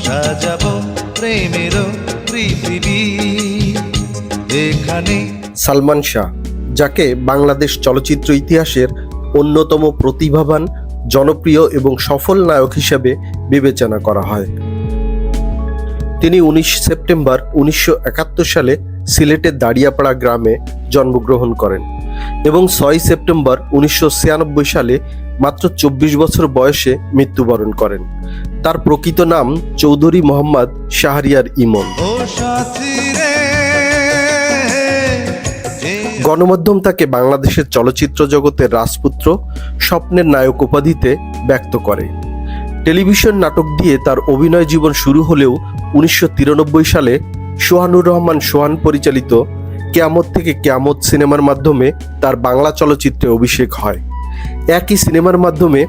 সাজাবো প্রেমের পৃথিবী এখানে। সালমান শাহ, যাকে বাংলাদেশ চলচ্চিত্র ইতিহাসের অন্যতম প্রতিভাবান, জনপ্রিয় এবং সফল নায়ক হিসেবে বিবেচনা করা হয়। তিনি 19 সেপ্টেম্বর 1971 সালে সিলেটের দাড়িয়াপাড়া গ্রামে জন্মগ্রহণ করেন এবং 6 সেপ্টেম্বর 1996 সালে মাত্র 24 বছর বয়সে মৃত্যুবরণ করেন। তার প্রকৃত নাম চৌধুরী মোহাম্মদ শাহরিয়ার ইমন। গণমাধ্যম তাকে বাংলাদেশের চলচ্চিত্র জগতের রাজপুত্র, স্বপ্নের নায়ক উপাধিতে ব্যক্ত করে। টেলিভিশন নাটক দিয়ে তার অভিনয় জীবন শুরু হলেও 1993 সালে সোহানুর রহমান সোহান পরিচালিত কেয়ামত থেকে কেয়ামত সিনেমার মাধ্যমে তার বাংলা চলচ্চিত্রে অভিষেক হয়। একই সিনেমার মাধ্যমে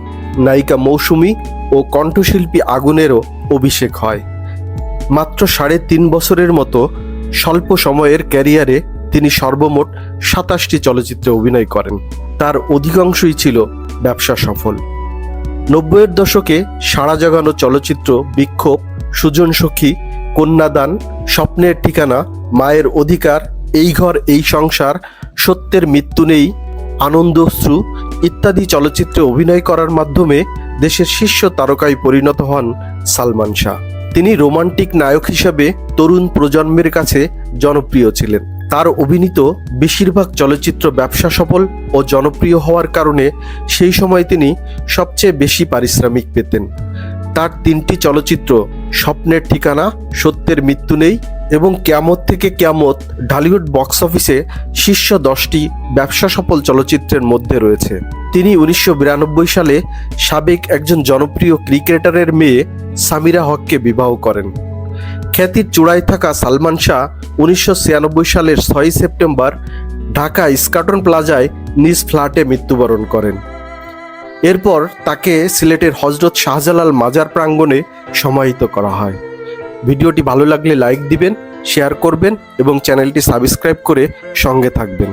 নায়িকা মৌসুমী ও কণ্ঠশিল্পী আগুনেরও অভিষেক হয়। মাত্র 3.5 বছরের মতো স্বল্প সময়ের ক্যারিয়ারে তিনি সর্বমোট 27টি চলচ্চিত্রে অভিনয় করেন। তার অধিকাংশই ছিল ব্যবসা সফল। 90-এর দশকে সাড়া জাগানো চলচ্চিত্র বিক্ষোভ, সুজন সখী, কন্যাদান, স্বপ্নের ঠিকানা, মায়ের অধিকার, এই ঘর এই সংসার, সত্যের মৃত্যু নেই, আনন্দশ্রু ইত্যাদি চলচ্চিত্রে অভিনয় করার মাধ্যমে দেশের শীর্ষ তারকায় পরিণত হন সালমান শাহ। তিনি রোমান্টিক নায়ক হিসেবে তরুণ প্রজন্মের কাছে জনপ্রিয় ছিলেন। তার অভিনীত বেশিরভাগ চলচ্চিত্র ব্যবসা সফল ও জনপ্রিয় হওয়ার কারণে সেই সময় তিনি সবচেয়ে বেশি পারিশ্রমিক পেতেন। তার 3টি চলচ্চিত্র স্বপ্নের ঠিকানা, সত্যের মৃত্যু নেই এবং কেয়ামত থেকে কেয়ামত ঢালিউড বক্স অফিসে শীর্ষ 10টি ব্যবসা সফল চলচ্চিত্রের মধ্যে রয়েছে। তিনি 1992 সালে সাবেক একজন জনপ্রিয় ক্রিকেটারের মেয়ে সামিরা হককে বিবাহ করেন। খ্যাতির চূড়ায় থাকা সালমান শাহ 1996 সালের 6 সেপ্টেম্বর ঢাকা ইস্কাটন প্লাজায় নিজ ফ্ল্যাটে মৃত্যুবরণ করেন। এরপর তাকে সিলেটের হযরত শাহজালাল মাজার প্রাঙ্গণে সমাহিত করা হয়। ভিডিওটি ভালো লাগলে লাইক দিবেন, শেয়ার করবেন এবং চ্যানেলটি সাবস্ক্রাইব করে সঙ্গে থাকবেন।